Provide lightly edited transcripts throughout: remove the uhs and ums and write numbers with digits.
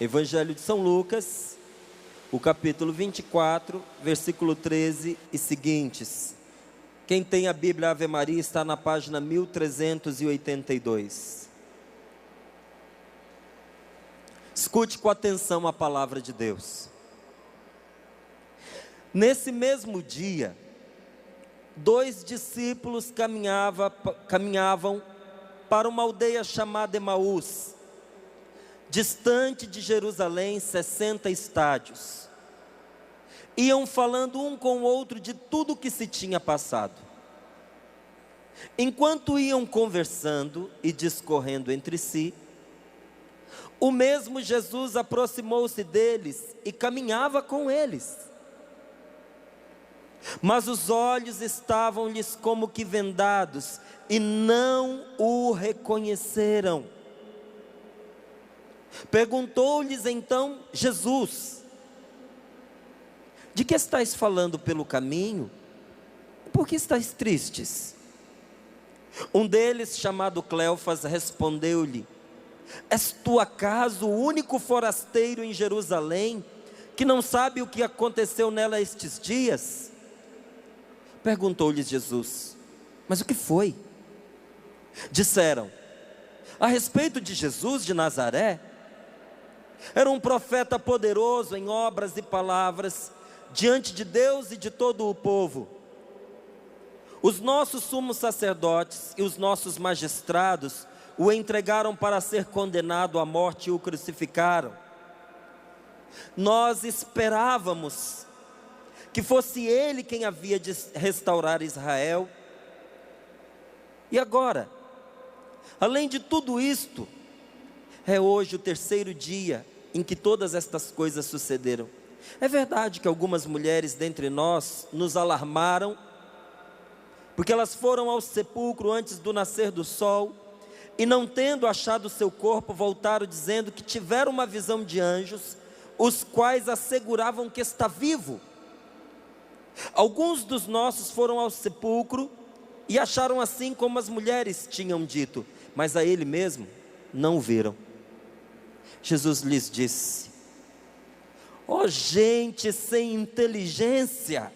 Evangelho de São Lucas, o capítulo 24, versículo 13 e seguintes. Quem tem a Bíblia Ave Maria está na página 1382. Escute com atenção a palavra de Deus. Nesse mesmo dia, 2 discípulos caminhavam para uma aldeia chamada Emaús, distante de Jerusalém 60 estádios. Iam falando um com o outro de tudo o que se tinha passado. Enquanto iam conversando e discorrendo entre si, o mesmo Jesus aproximou-se deles e caminhava com eles. Mas os olhos estavam-lhes como que vendados e não o reconheceram. Perguntou-lhes então Jesus: de que estáis falando pelo caminho? Por que estáis tristes? Um deles, chamado Cleofas, respondeu-lhe: és tu acaso o único forasteiro em Jerusalém que não sabe o que aconteceu nela estes dias? Perguntou-lhes Jesus: mas o que foi? Disseram: a respeito de Jesus de Nazaré. Era um profeta poderoso em obras e palavras diante de Deus e de todo o povo. Os nossos sumos sacerdotes e os nossos magistrados o entregaram para ser condenado à morte e o crucificaram. Nós esperávamos que fosse ele quem havia de restaurar Israel. E agora, além de tudo isto, é hoje o 3º dia em que todas estas coisas sucederam. É verdade que algumas mulheres dentre nós nos alarmaram, porque elas foram ao sepulcro antes do nascer do sol, e não tendo achado seu corpo, voltaram dizendo que tiveram uma visão de anjos, os quais asseguravam que está vivo. Alguns dos nossos foram ao sepulcro e acharam assim como as mulheres tinham dito, mas a ele mesmo não o viram. Jesus lhes disse: ó gente sem inteligência,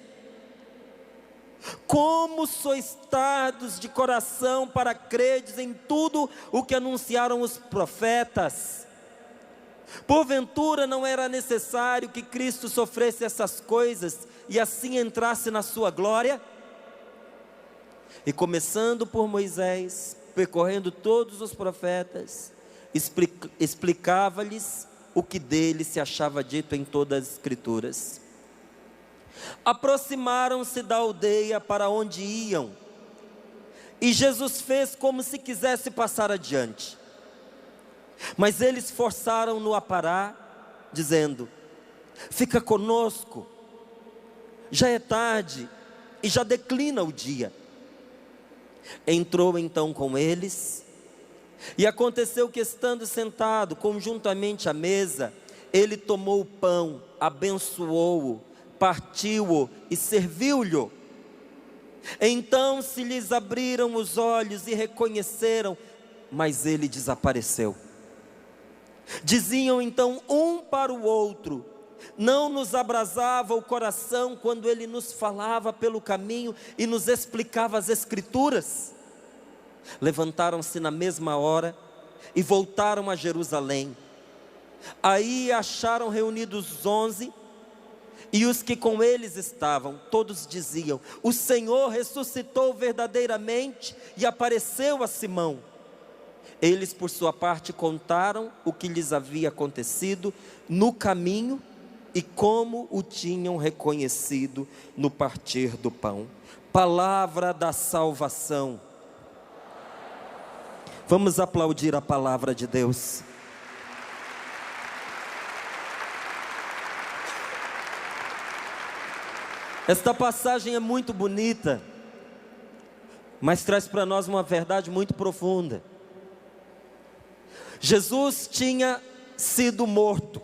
como sois tardos de coração para credes em tudo o que anunciaram os profetas. Porventura não era necessário que Cristo sofresse essas coisas e assim entrasse na sua glória? E começando por Moisés, percorrendo todos os profetas, explicava-lhes o que dele se achava dito em todas as escrituras. Aproximaram-se da aldeia para onde iam, e Jesus fez como se quisesse passar adiante. Mas eles forçaram-no a parar, dizendo: fica conosco, já é tarde e já declina o dia. Entrou então com eles, e aconteceu que, estando sentado conjuntamente à mesa, ele tomou o pão, abençoou-o, partiu-o e serviu-lhe. Então se lhes abriram os olhos e reconheceram, mas ele desapareceu. Diziam então um para o outro: não nos abrasava o coração quando ele nos falava pelo caminho e nos explicava as escrituras? Levantaram-se na mesma hora e voltaram a Jerusalém. Aí acharam reunidos os 11, e os que com eles estavam, todos diziam: o Senhor ressuscitou verdadeiramente e apareceu a Simão. Eles, por sua parte, contaram o que lhes havia acontecido no caminho e como o tinham reconhecido no partir do pão. Palavra da salvação. Vamos aplaudir a palavra de Deus. Esta passagem é muito bonita, mas traz para nós uma verdade muito profunda. Jesus tinha sido morto,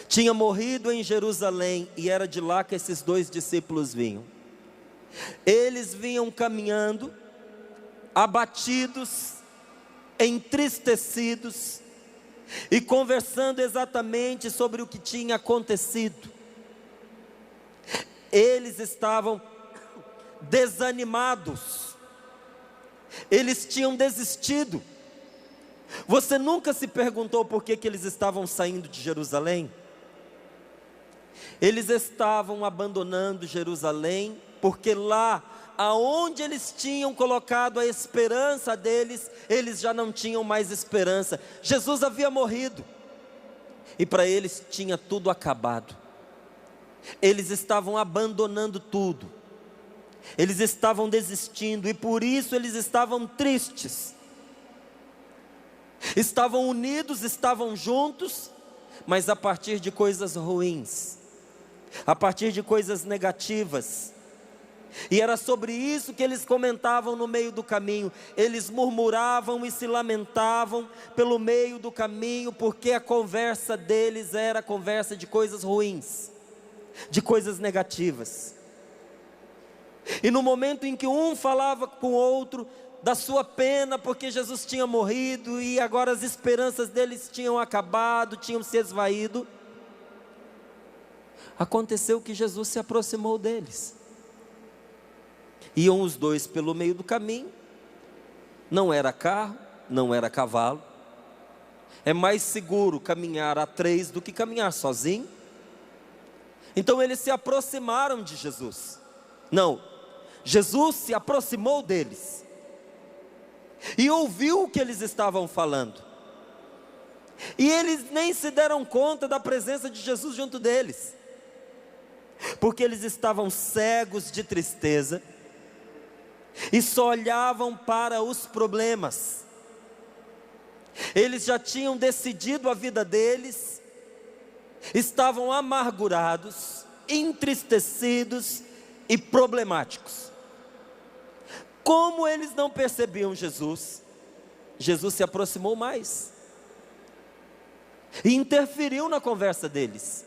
tinha morrido em Jerusalém, e era de lá que esses 2 discípulos vinham. Eles vinham caminhando, abatidos, entristecidos, e conversando exatamente sobre o que tinha acontecido. Eles estavam desanimados, eles tinham desistido. Você nunca se perguntou por que eles estavam saindo de Jerusalém? Eles estavam abandonando Jerusalém, porque lá, aonde eles tinham colocado a esperança deles, eles já não tinham mais esperança. Jesus havia morrido, e para eles tinha tudo acabado. Eles estavam abandonando tudo, eles estavam desistindo, e por isso eles estavam tristes. Estavam unidos, estavam juntos, mas a partir de coisas ruins, a partir de coisas negativas. E era sobre isso que eles comentavam no meio do caminho. Eles murmuravam e se lamentavam pelo meio do caminho, porque a conversa deles era conversa de coisas ruins, de coisas negativas. E no momento em que um falava com o outro da sua pena, porque Jesus tinha morrido e agora as esperanças deles tinham acabado, tinham se esvaído, aconteceu que Jesus se aproximou deles. Iam os dois pelo meio do caminho, não era carro, não era cavalo. É mais seguro caminhar a 3 do que caminhar sozinho. Então eles se aproximaram de Jesus. Não, Jesus se aproximou deles e ouviu o que eles estavam falando. E eles nem se deram conta da presença de Jesus junto deles, porque eles estavam cegos de tristeza e só olhavam para os problemas. Eles já tinham decidido a vida deles, estavam amargurados, entristecidos e problemáticos. Como eles não percebiam Jesus, Jesus se aproximou mais e interferiu na conversa deles.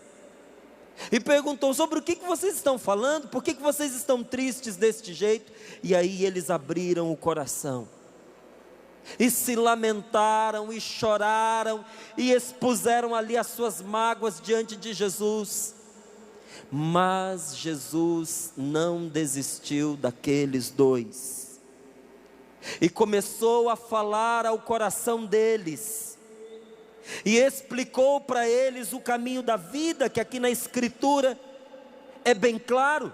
E perguntou: sobre o que vocês estão falando? Por que vocês estão tristes deste jeito? E aí eles abriram o coração e se lamentaram e choraram e expuseram ali as suas mágoas diante de Jesus. Mas Jesus não desistiu daqueles dois e começou a falar ao coração deles e explicou para eles o caminho da vida, que aqui na Escritura é bem claro.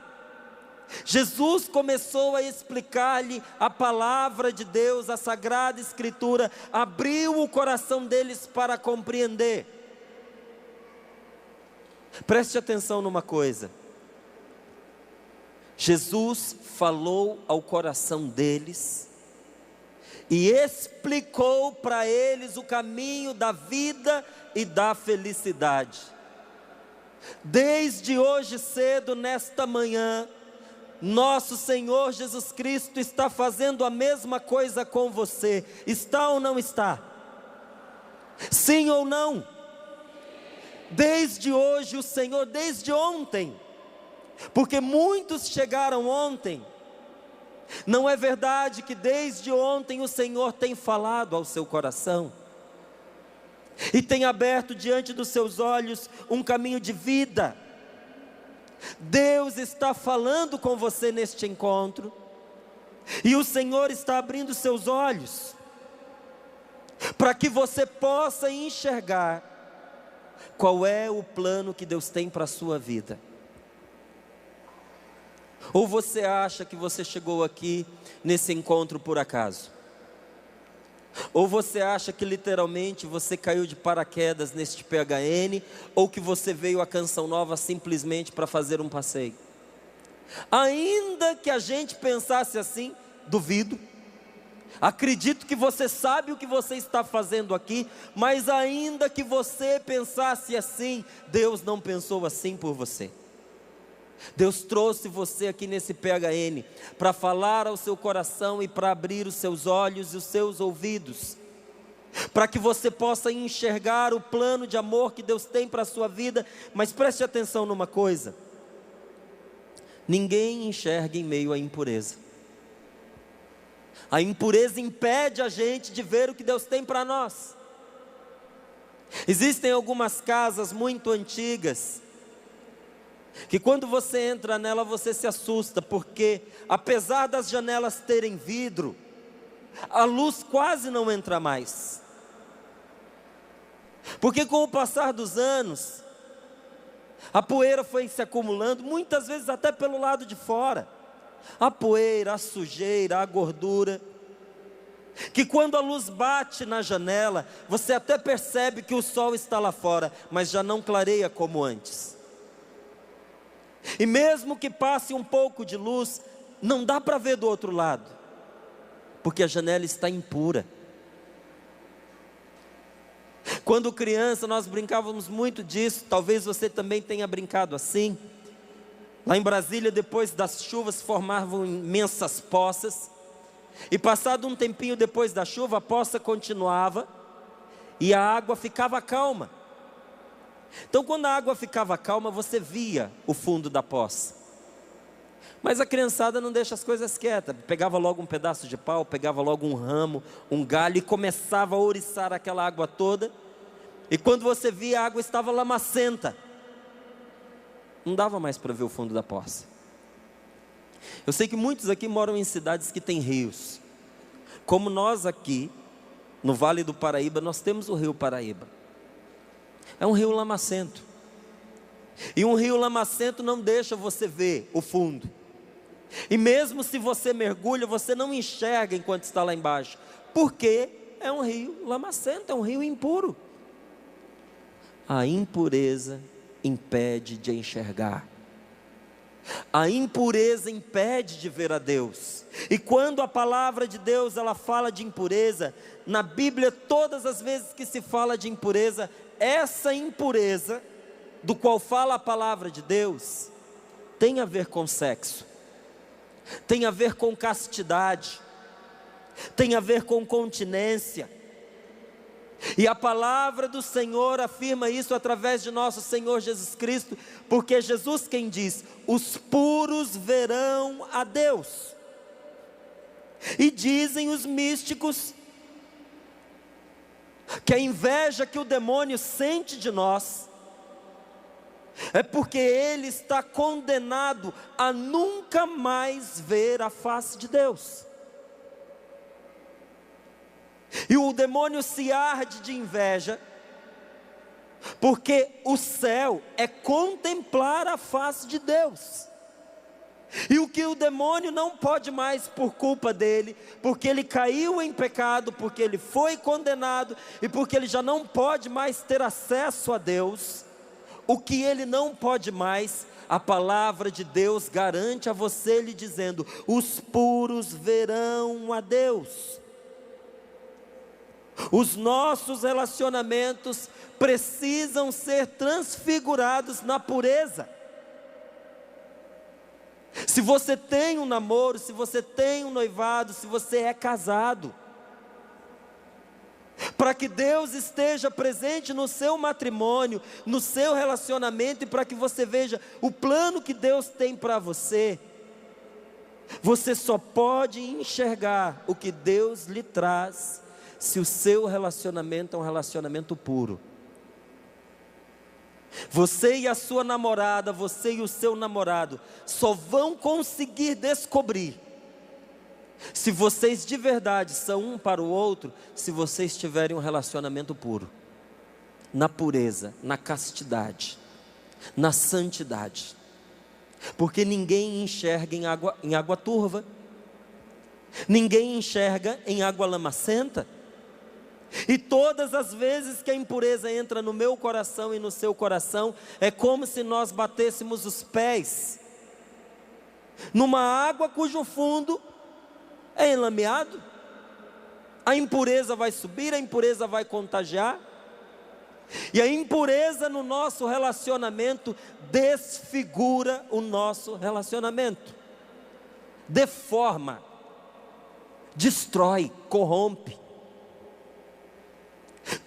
Jesus começou a explicar-lhe a palavra de Deus, a Sagrada Escritura, abriu o coração deles para compreender. Preste atenção numa coisa: Jesus falou ao coração deles e explicou para eles o caminho da vida e da felicidade. Desde hoje cedo, nesta manhã, nosso Senhor Jesus Cristo está fazendo a mesma coisa com você. Está ou não está? Sim ou não? Desde hoje o Senhor, desde ontem, porque muitos chegaram ontem. Não é verdade que desde ontem o Senhor tem falado ao seu coração e tem aberto diante dos seus olhos um caminho de vida? Deus está falando com você neste encontro, e o Senhor está abrindo seus olhos para que você possa enxergar qual é o plano que Deus tem para a sua vida. Ou você acha que você chegou aqui nesse encontro por acaso? Ou você acha que literalmente você caiu de paraquedas neste PHN, ou que você veio à Canção Nova simplesmente para fazer um passeio? Ainda que a gente pensasse assim, duvido. Acredito que você sabe o que você está fazendo aqui, mas ainda que você pensasse assim, Deus não pensou assim por você. Deus trouxe você aqui nesse PHN para falar ao seu coração e para abrir os seus olhos e os seus ouvidos, para que você possa enxergar o plano de amor que Deus tem para a sua vida. Mas preste atenção numa coisa: ninguém enxerga em meio à impureza. A impureza impede a gente de ver o que Deus tem para nós. Existem algumas casas muito antigas, que quando você entra nela você se assusta, porque apesar das janelas terem vidro, a luz quase não entra mais. Porque com o passar dos anos, a poeira foi se acumulando, muitas vezes até pelo lado de fora. A poeira, a sujeira, a gordura, que quando a luz bate na janela, você até percebe que o sol está lá fora, mas já não clareia como antes. E mesmo que passe um pouco de luz, não dá para ver do outro lado, porque a janela está impura. Quando criança nós brincávamos muito disso, talvez você também tenha brincado assim. Lá em Brasília, depois das chuvas, formavam imensas poças, e passado um tempinho depois da chuva, a poça continuava, e a água ficava calma. Então quando a água ficava calma, você via o fundo da poça. Mas a criançada não deixa as coisas quietas, pegava logo um pedaço de pau, pegava logo um ramo, um galho, e começava a ouriçar aquela água toda, e quando você via, a água estava lamacenta, não dava mais para ver o fundo da poça. Eu sei que muitos aqui moram em cidades que têm rios, como nós aqui, no Vale do Paraíba, nós temos o rio Paraíba. É um rio lamacento, e um rio lamacento não deixa você ver o fundo, e mesmo se você mergulha, você não enxerga enquanto está lá embaixo, porque é um rio lamacento, é um rio impuro. A impureza impede de enxergar, a impureza impede de ver a Deus. E quando a palavra de Deus ela fala de impureza, na Bíblia todas as vezes que se fala de impureza, essa impureza do qual fala a palavra de Deus, tem a ver com sexo, tem a ver com castidade, tem a ver com continência. E a palavra do Senhor afirma isso através de nosso Senhor Jesus Cristo, porque é Jesus quem diz: os puros verão a Deus. E dizem os místicos que a inveja que o demônio sente de nós é porque ele está condenado a nunca mais ver a face de Deus. E o demônio se arde de inveja, porque o céu é contemplar a face de Deus. E o que o demônio não pode mais por culpa dele, porque ele caiu em pecado, porque ele foi condenado, e porque ele já não pode mais ter acesso a Deus, o que ele não pode mais, a palavra de Deus garante a você, lhe dizendo: os puros verão a Deus. Os nossos relacionamentos precisam ser transfigurados na pureza. Se você tem um namoro, se você tem um noivado, se você é casado, para que Deus esteja presente no seu matrimônio, no seu relacionamento, e para que você veja o plano que Deus tem para você, você só pode enxergar o que Deus lhe traz se o seu relacionamento é um relacionamento puro. Você e a sua namorada, você e o seu namorado só vão conseguir descobrir se vocês de verdade são um para o outro, se vocês tiverem um relacionamento puro, na pureza, na castidade, na santidade. Porque ninguém enxerga em água turva, ninguém enxerga em água lamacenta. E todas as vezes que a impureza entra no meu coração e no seu coração, é como se nós batêssemos os pés numa água cujo fundo é enlameado. A impureza vai subir, a impureza vai contagiar, e a impureza no nosso relacionamento desfigura o nosso relacionamento, deforma, destrói, corrompe.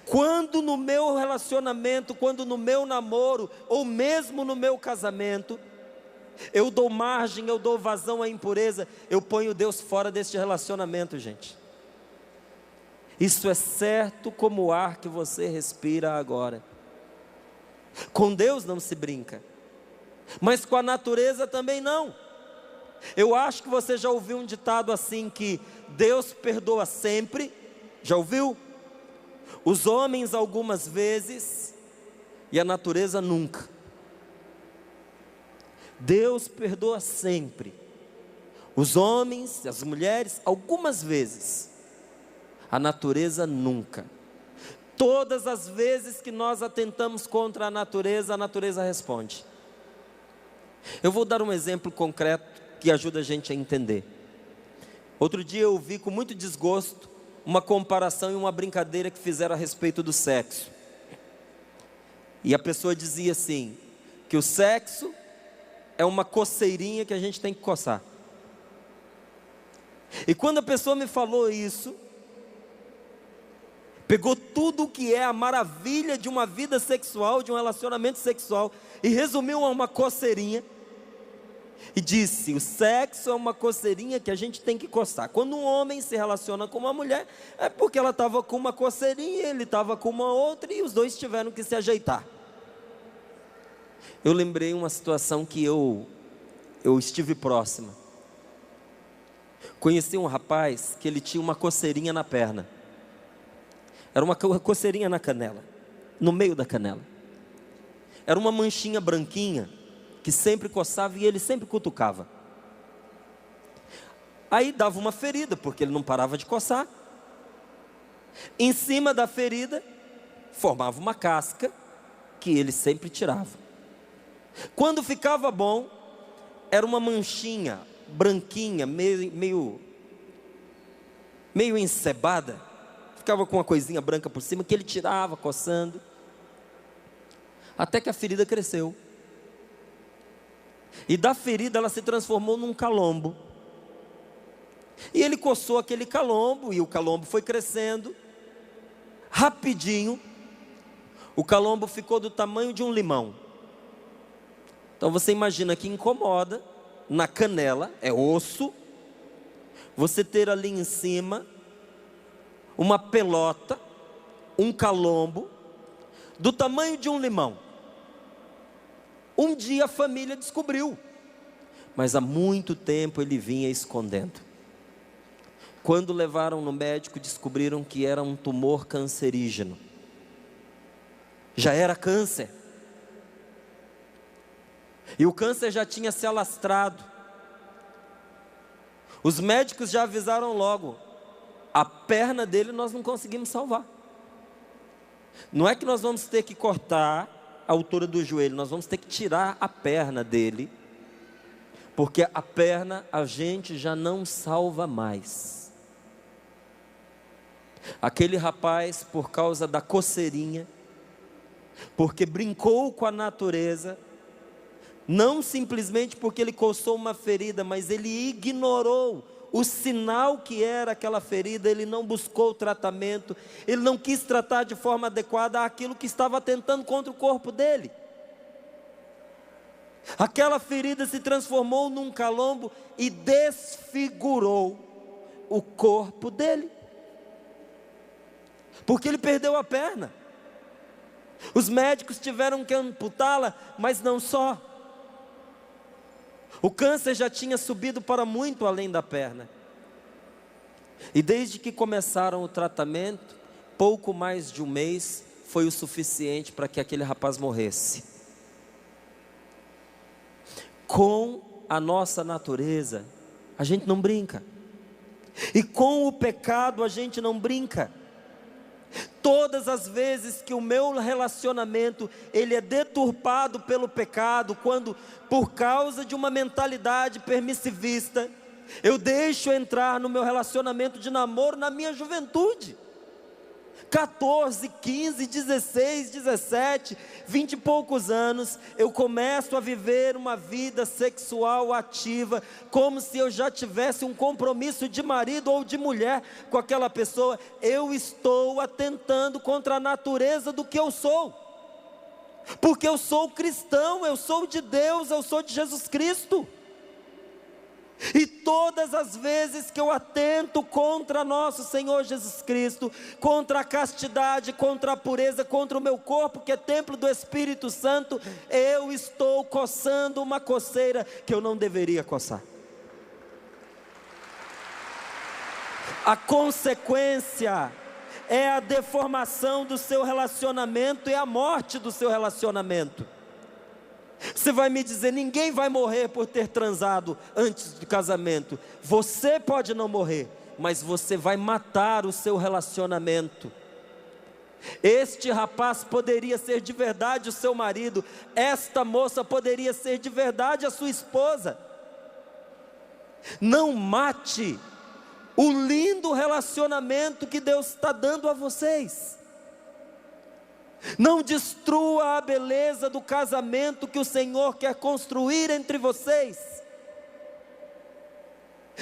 Quando no meu relacionamento, quando no meu namoro, ou mesmo no meu casamento, eu dou margem, eu dou vazão à impureza, eu ponho Deus fora deste relacionamento, gente. Isso é certo como o ar que você respira agora. Com Deus não se brinca, mas com a natureza também não. Eu acho que você já ouviu um ditado assim, que Deus perdoa sempre. Já ouviu? Os homens algumas vezes e a natureza nunca. Deus perdoa sempre. Os homens e as mulheres algumas vezes, a natureza nunca. Todas as vezes que nós atentamos contra a natureza responde. Eu vou dar um exemplo concreto que ajuda a gente a entender. Outro dia eu vi com muito desgosto uma comparação e uma brincadeira que fizeram a respeito do sexo. E a pessoa dizia assim, que o sexo é uma coceirinha que a gente tem que coçar. E quando a pessoa me falou isso, pegou tudo o que é a maravilha de uma vida sexual, de um relacionamento sexual, e resumiu a uma coceirinha, e disse: o sexo é uma coceirinha que a gente tem que coçar. Quando um homem se relaciona com uma mulher, é porque ela estava com uma coceirinha, ele estava com uma outra, e os dois tiveram que se ajeitar. Eu lembrei uma situação que eu estive próxima. Conheci um rapaz que ele tinha uma coceirinha na perna. Era uma coceirinha na canela, no meio da canela. Era uma manchinha branquinha que sempre coçava e ele sempre cutucava. Aí dava uma ferida, porque ele não parava de coçar. Em cima da ferida formava uma casca que ele sempre tirava. Quando ficava bom, era uma manchinha branquinha, meio encebada. Ficava com uma coisinha branca por cima, que ele tirava, coçando, até que a ferida cresceu. E da ferida ela se transformou num calombo. E ele coçou aquele calombo, e o calombo foi crescendo. Rapidinho, o calombo ficou do tamanho de um limão. Então você imagina que incomoda, na canela, é osso, você ter ali em cima uma pelota, um calombo, do tamanho de um limão. Um dia a família descobriu, mas há muito tempo ele vinha escondendo. Quando levaram no médico, descobriram que era um tumor cancerígeno. Já era câncer. E o câncer já tinha se alastrado. Os médicos já avisaram logo: a perna dele nós não conseguimos salvar. Não é que nós vamos ter que cortar a altura do joelho, nós vamos ter que tirar a perna dele, porque a perna a gente já não salva mais. Aquele rapaz, por causa da coceirinha, porque brincou com a natureza, não simplesmente porque ele coçou uma ferida, mas ele ignorou o sinal que era aquela ferida. Ele não buscou o tratamento, ele não quis tratar de forma adequada aquilo que estava atentando contra o corpo dele. Aquela ferida se transformou num calombo e desfigurou o corpo dele, porque ele perdeu a perna. Os médicos tiveram que amputá-la, mas não só. O câncer já tinha subido para muito além da perna. E desde que começaram o tratamento, pouco mais de um mês foi o suficiente para que aquele rapaz morresse. Com a nossa natureza, a gente não brinca. E com o pecado a gente não brinca. Todas as vezes que o meu relacionamento ele é deturpado pelo pecado, quando por causa de uma mentalidade permissivista, eu deixo entrar no meu relacionamento de namoro na minha juventude, 14, 15, 16, 17, 20 e poucos anos, eu começo a viver uma vida sexual ativa, como se eu já tivesse um compromisso de marido ou de mulher com aquela pessoa. Eu estou atentando contra a natureza do que eu sou, porque eu sou cristão, eu sou de Deus, eu sou de Jesus Cristo. E todas as vezes que eu atento contra nosso Senhor Jesus Cristo, contra a castidade, contra a pureza, contra o meu corpo que é templo do Espírito Santo, eu estou coçando uma coceira que eu não deveria coçar. A consequência é a deformação do seu relacionamento e a morte do seu relacionamento. Você vai me dizer, ninguém vai morrer por ter transado antes do casamento. Você pode não morrer, mas você vai matar o seu relacionamento. Este rapaz poderia ser de verdade o seu marido, esta moça poderia ser de verdade a sua esposa. Não mate o lindo relacionamento que Deus está dando a vocês. Não destrua a beleza do casamento que o Senhor quer construir entre vocês.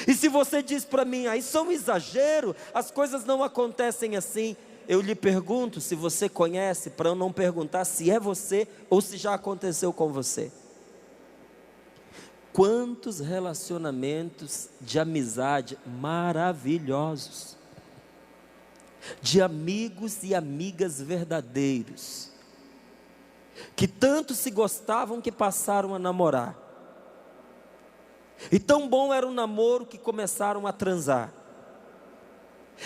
E se você diz para mim, isso é um exagero, as coisas não acontecem assim, eu lhe pergunto se você conhece, para eu não perguntar se é você ou se já aconteceu com você. Quantos relacionamentos de amizade maravilhosos, de amigos e amigas verdadeiros, que tanto se gostavam que passaram a namorar, e tão bom era o namoro que começaram a transar,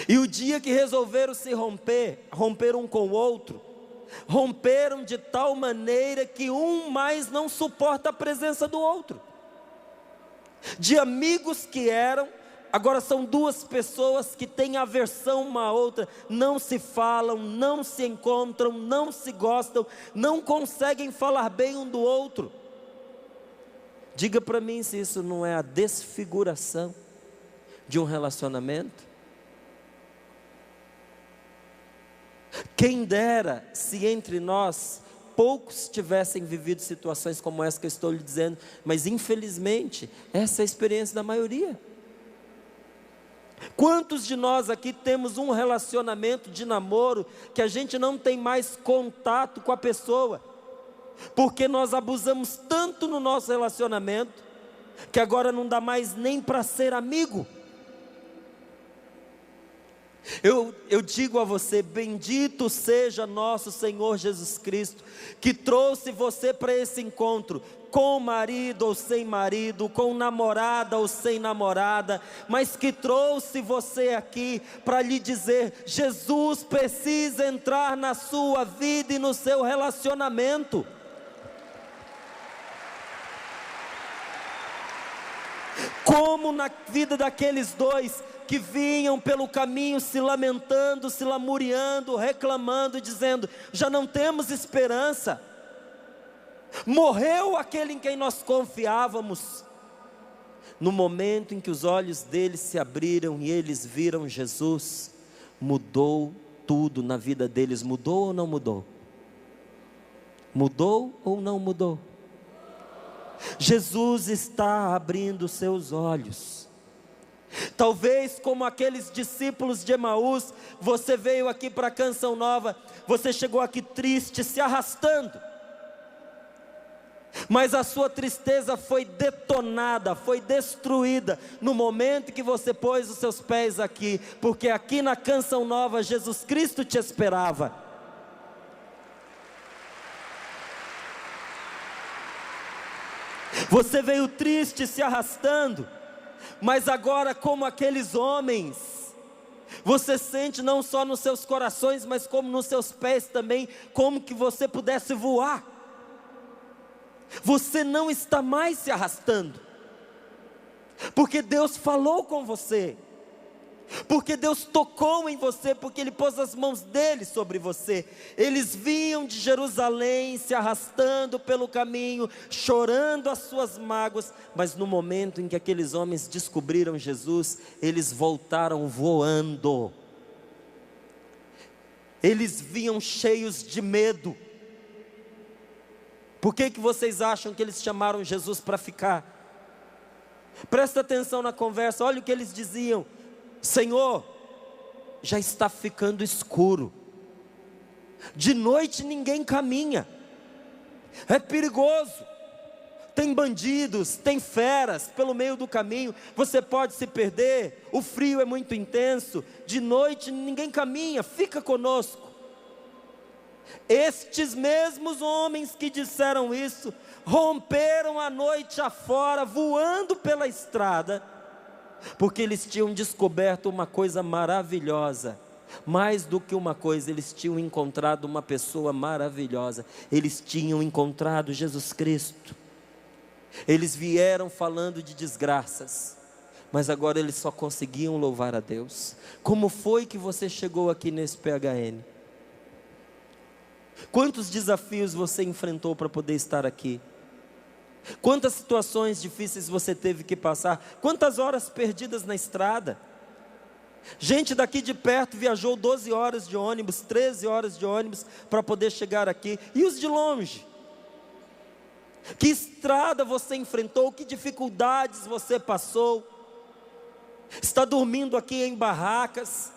e o dia que resolveram se romper, romperam um com o outro, romperam de tal maneira que um mais não suporta a presença do outro. De amigos que eram, agora são duas pessoas que têm aversão uma à outra, não se falam, não se encontram, não se gostam, não conseguem falar bem um do outro. Diga para mim se isso não é a desfiguração de um relacionamento. Quem dera se entre nós poucos tivessem vivido situações como essa que eu estou lhe dizendo, mas infelizmente essa é a experiência da maioria. Quantos de nós aqui temos um relacionamento de namoro que a gente não tem mais contato com a pessoa, porque nós abusamos tanto no nosso relacionamento, que agora não dá mais nem para ser amigo? Eu digo a você, bendito seja nosso Senhor Jesus Cristo, que trouxe você para esse encontro, com marido ou sem marido, com namorada ou sem namorada, mas que trouxe você aqui para lhe dizer, Jesus precisa entrar na sua vida e no seu relacionamento. Como na vida daqueles dois, que vinham pelo caminho se lamentando, se lamuriando, reclamando, dizendo, já não temos esperança, morreu aquele em quem nós confiávamos. No momento em que os olhos deles se abriram e eles viram Jesus, mudou tudo na vida deles. Mudou ou não mudou? Mudou ou não mudou? Jesus está abrindo seus olhos. Talvez como aqueles discípulos de Emaús, você veio aqui para a Canção Nova, você chegou aqui triste, se arrastando, mas a sua tristeza foi detonada, foi destruída, no momento em que você pôs os seus pés aqui, porque aqui na Canção Nova, Jesus Cristo te esperava. Você veio triste, se arrastando, mas agora como aqueles homens, você sente não só nos seus corações, mas como nos seus pés também, como que você pudesse voar. Você não está mais se arrastando, porque Deus falou com você, porque Deus tocou em você, porque Ele pôs as mãos dEle sobre você. Eles vinham de Jerusalém se arrastando pelo caminho, chorando as suas mágoas, mas no momento em que aqueles homens descobriram Jesus, eles voltaram voando. Eles vinham cheios de medo. Por que vocês acham que eles chamaram Jesus para ficar? Presta atenção na conversa, olha o que eles diziam: Senhor, já está ficando escuro, de noite ninguém caminha, é perigoso, tem bandidos, tem feras pelo meio do caminho, você pode se perder, o frio é muito intenso, de noite ninguém caminha, fica conosco. Estes mesmos homens que disseram isso, romperam a noite afora, voando pela estrada, porque eles tinham descoberto uma coisa maravilhosa. Mais do que uma coisa, eles tinham encontrado uma pessoa maravilhosa, eles tinham encontrado Jesus Cristo. Eles vieram falando de desgraças, mas agora eles só conseguiam louvar a Deus. Como foi que você chegou aqui nesse PHN? Quantos desafios você enfrentou para poder estar aqui? Quantas situações difíceis você teve que passar? Quantas horas perdidas na estrada? Gente daqui de perto viajou 12 horas de ônibus, 13 horas de ônibus para poder chegar aqui. E os de longe? Que estrada você enfrentou? Que dificuldades você passou? Está dormindo aqui em barracas?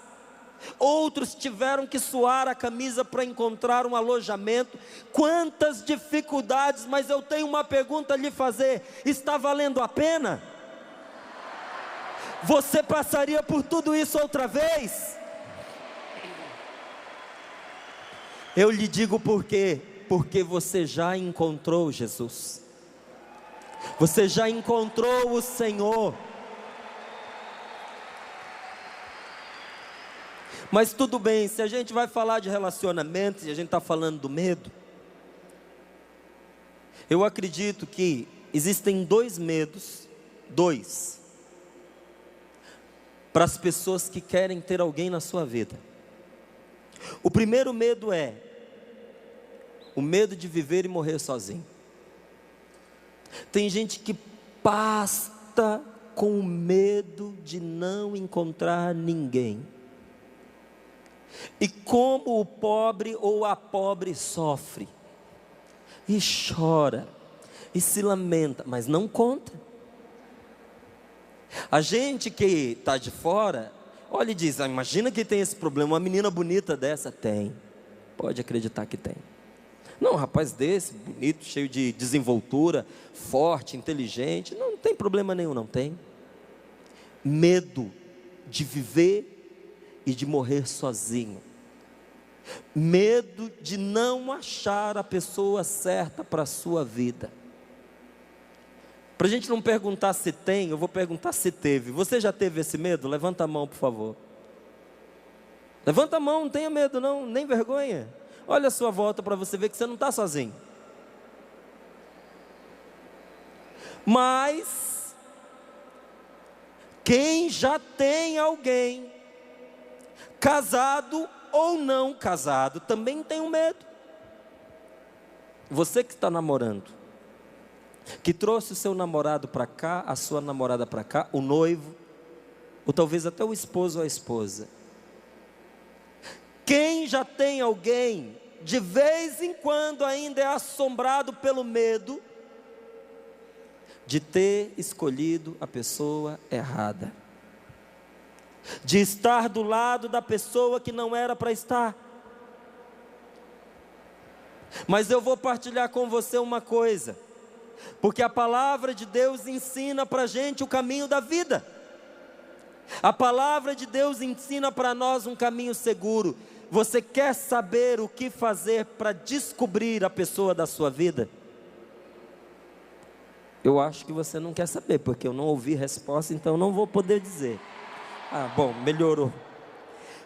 Outros tiveram que suar a camisa para encontrar um alojamento. Quantas dificuldades, mas eu tenho uma pergunta a lhe fazer: está valendo a pena? Você passaria por tudo isso outra vez? Eu lhe digo por quê? Porque você já encontrou Jesus, você já encontrou o Senhor. Mas tudo bem, se a gente vai falar de relacionamento, e a gente está falando do medo, eu acredito que existem dois medos, para as pessoas que querem ter alguém na sua vida. O primeiro medo é o medo de viver e morrer sozinho. Tem gente que pasta com medo de não encontrar ninguém. E como o pobre ou a pobre sofre, e chora, e se lamenta, mas não conta. A gente que está de fora, olha e diz: imagina que tem esse problema, uma menina bonita dessa. Tem, pode acreditar que tem. Não, um rapaz desse, bonito, cheio de desenvoltura, forte, inteligente, não tem problema nenhum, não tem. Medo de viver e de morrer sozinho. Medo de não achar a pessoa certa para a sua vida. Para a gente não perguntar se tem, eu vou perguntar se teve. Você já teve esse medo? Levanta a mão, por favor. Levanta a mão, não tenha medo não, nem vergonha. Olha a sua volta para você ver que você não está sozinho. Mas quem já tem alguém, casado ou não casado, também tem um medo. Você que está namorando, que trouxe o seu namorado para cá, a sua namorada para cá, o noivo, ou talvez até o esposo ou a esposa. Quem já tem alguém, de vez em quando ainda é assombrado pelo medo de ter escolhido a pessoa errada, de estar do lado da pessoa que não era para estar. Mas eu vou partilhar com você uma coisa, porque a palavra de Deus ensina para a gente o caminho da vida. A palavra de Deus ensina para nós um caminho seguro. Você quer saber o que fazer para descobrir a pessoa da sua vida? Eu acho que você não quer saber, porque eu não ouvi resposta, então não vou poder dizer. Ah, bom, melhorou.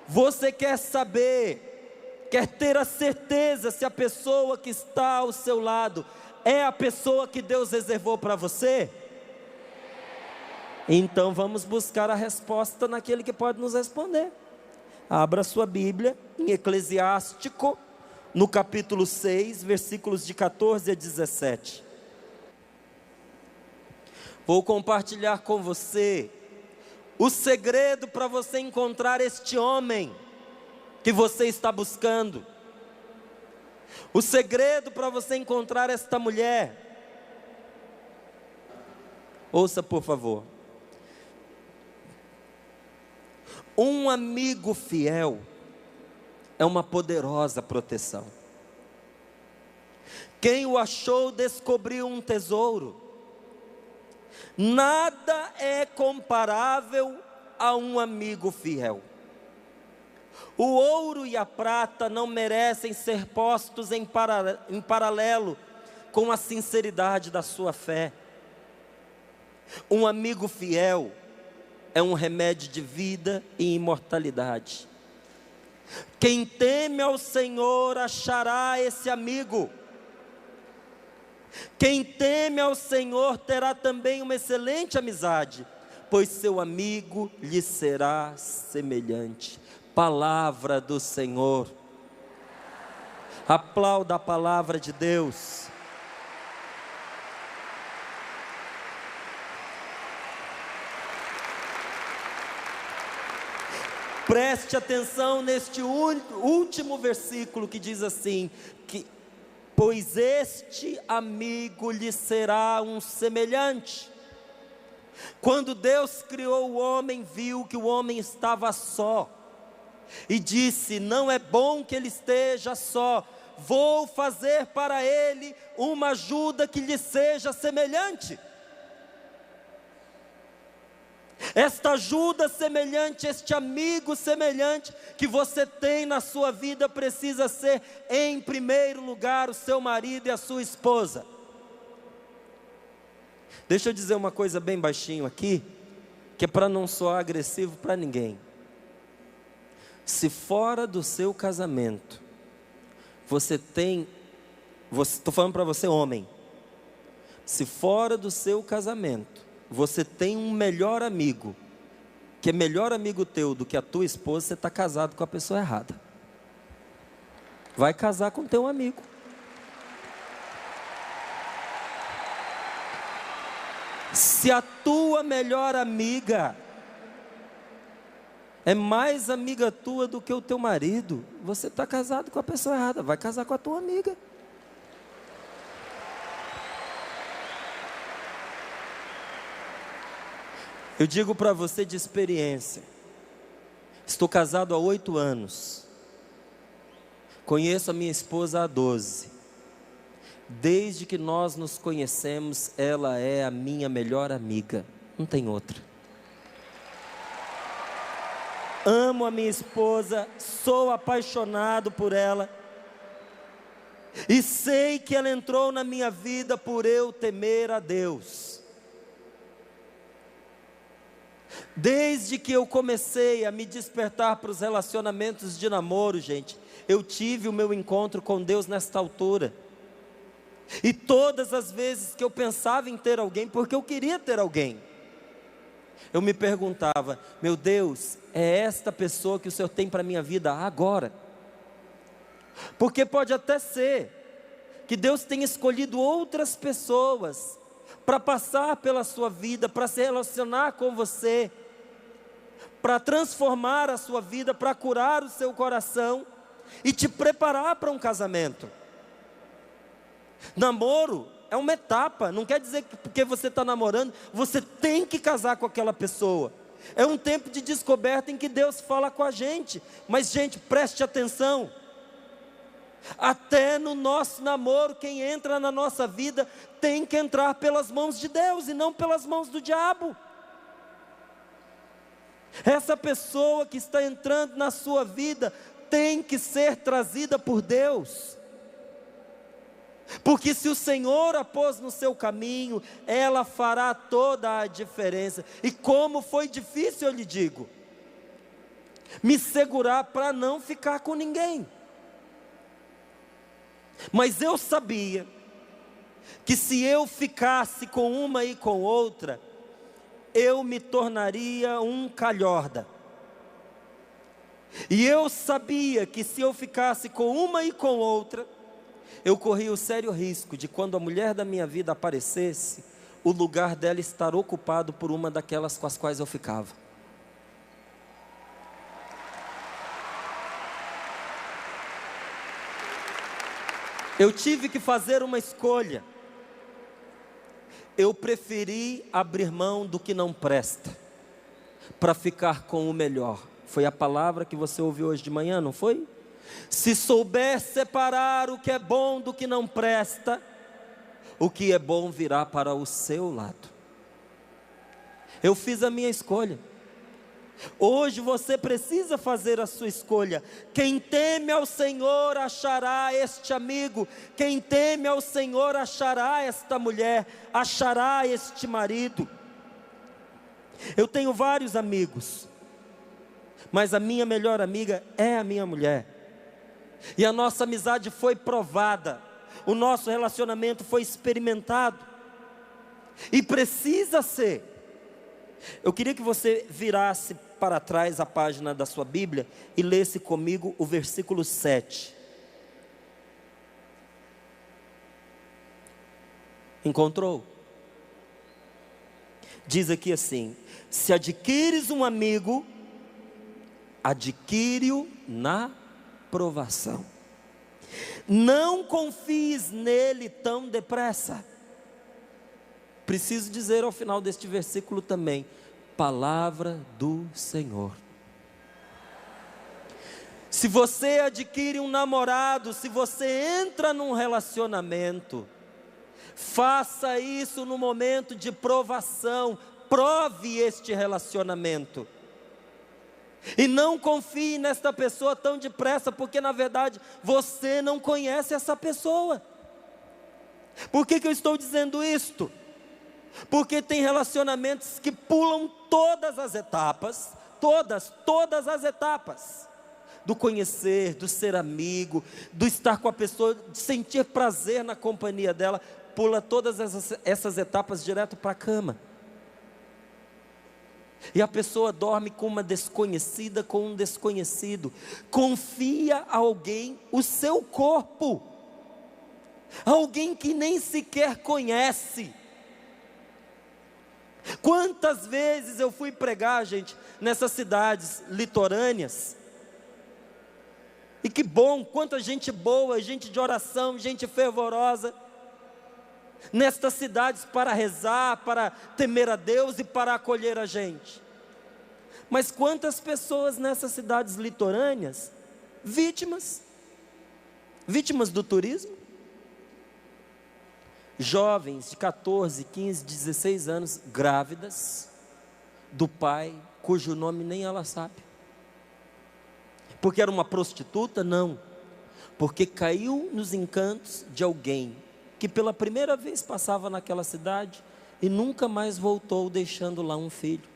Você quer saber, quer ter a certeza se a pessoa que está ao seu lado é a pessoa que Deus reservou para você? Então vamos buscar a resposta naquele que pode nos responder. Abra sua Bíblia em Eclesiástico, no capítulo 6, versículos de 14 a 17. Vou compartilhar com você o segredo para você encontrar este homem que você está buscando. O segredo para você encontrar esta mulher. Ouça, por favor. Um amigo fiel é uma poderosa proteção. Quem o achou descobriu um tesouro. Nada é comparável a um amigo fiel. O ouro e a prata não merecem ser postos em paralelo com a sinceridade da sua fé. Um amigo fiel é um remédio de vida e imortalidade. Quem teme ao Senhor achará esse amigo. Quem teme ao Senhor terá também uma excelente amizade, pois seu amigo lhe será semelhante. Palavra do Senhor. Aplauda a palavra de Deus. Preste atenção neste último versículo que diz assim, pois este amigo lhe será um semelhante. Quando Deus criou o homem, viu que o homem estava só, e disse: não é bom que ele esteja só, vou fazer para ele uma ajuda que lhe seja semelhante. Esta ajuda semelhante, este amigo semelhante que você tem na sua vida precisa ser, em primeiro lugar, o seu marido e a sua esposa. Deixa eu dizer uma coisa bem baixinho aqui, que é para não soar agressivo para ninguém. Se fora do seu casamento, estou falando para você homem, se fora do seu casamento, você tem um melhor amigo, que é melhor amigo teu do que a tua esposa, você está casado com a pessoa errada. Vai casar com teu amigo. Se a tua melhor amiga é mais amiga tua do que o teu marido, você está casado com a pessoa errada. Vai casar com a tua amiga. Eu digo para você de experiência, estou casado há 8 anos, conheço a minha esposa há 12, desde que nós nos conhecemos, ela é a minha melhor amiga, não tem outra. Amo a minha esposa, sou apaixonado por ela, e sei que ela entrou na minha vida por eu temer a Deus. Desde que eu comecei a me despertar para os relacionamentos de namoro, gente, eu tive o meu encontro com Deus nesta altura. E todas as vezes que eu pensava em ter alguém, porque eu queria ter alguém, eu me perguntava: meu Deus, é esta pessoa que o Senhor tem para a minha vida agora? Porque pode até ser que Deus tenha escolhido outras pessoas para passar pela sua vida, para se relacionar com você, para transformar a sua vida, para curar o seu coração e te preparar para um casamento. Namoro é uma etapa, não quer dizer que porque você está namorando, você tem que casar com aquela pessoa. É um tempo de descoberta em que Deus fala com a gente. Mas gente, preste atenção, até no nosso namoro, quem entra na nossa vida tem que entrar pelas mãos de Deus e não pelas mãos do diabo. Essa pessoa que está entrando na sua vida tem que ser trazida por Deus, porque se o Senhor a pôs no seu caminho, ela fará toda a diferença. E como foi difícil, eu lhe digo, me segurar para não ficar com ninguém. Mas eu sabia que se eu ficasse com uma e com outra, eu me tornaria um calhorda. E eu sabia que se eu ficasse com uma e com outra, eu corria o sério risco de, quando a mulher da minha vida aparecesse, o lugar dela estar ocupado por uma daquelas com as quais eu ficava. Eu tive que fazer uma escolha. Eu preferi abrir mão do que não presta, para ficar com o melhor. Foi a palavra que você ouviu hoje de manhã, não foi? Se souber separar o que é bom do que não presta, o que é bom virá para o seu lado. Eu fiz a minha escolha. Hoje você precisa fazer a sua escolha. Quem teme ao Senhor achará este amigo. Quem teme ao Senhor achará esta mulher, achará este marido. Eu tenho vários amigos, mas a minha melhor amiga é a minha mulher. E a nossa amizade foi provada, o nosso relacionamento foi experimentado, e precisa ser. Eu queria que você virasse para trás a página da sua Bíblia e lesse comigo o versículo 7. Encontrou? Diz aqui assim: se adquires um amigo, adquire-o na provação. Não confies nele tão depressa. Preciso dizer ao final deste versículo também: palavra do Senhor. Se você adquire um namorado, se você entra num relacionamento, faça isso no momento de provação. Prove este relacionamento. E não confie nesta pessoa tão depressa, porque na verdade você não conhece essa pessoa. Por que eu estou dizendo isto? Porque tem relacionamentos que pulam todas as etapas, todas as etapas, do conhecer, do ser amigo, do estar com a pessoa, de sentir prazer na companhia dela, pula todas essas etapas direto para a cama. E a pessoa dorme com uma desconhecida, com um desconhecido. Confia a alguém o seu corpo, alguém que nem sequer conhece. Quantas vezes eu fui pregar, gente, nessas cidades litorâneas, e que bom, quanta gente boa, gente de oração, gente fervorosa, nestas cidades para rezar, para temer a Deus e para acolher a gente. Mas quantas pessoas nessas cidades litorâneas, vítimas do turismo, jovens de 14, 15, 16 anos, grávidas, do pai, cujo nome nem ela sabe. Porque era uma prostituta? Não. Porque caiu nos encantos de alguém que pela primeira vez passava naquela cidade e nunca mais voltou, deixando lá um filho.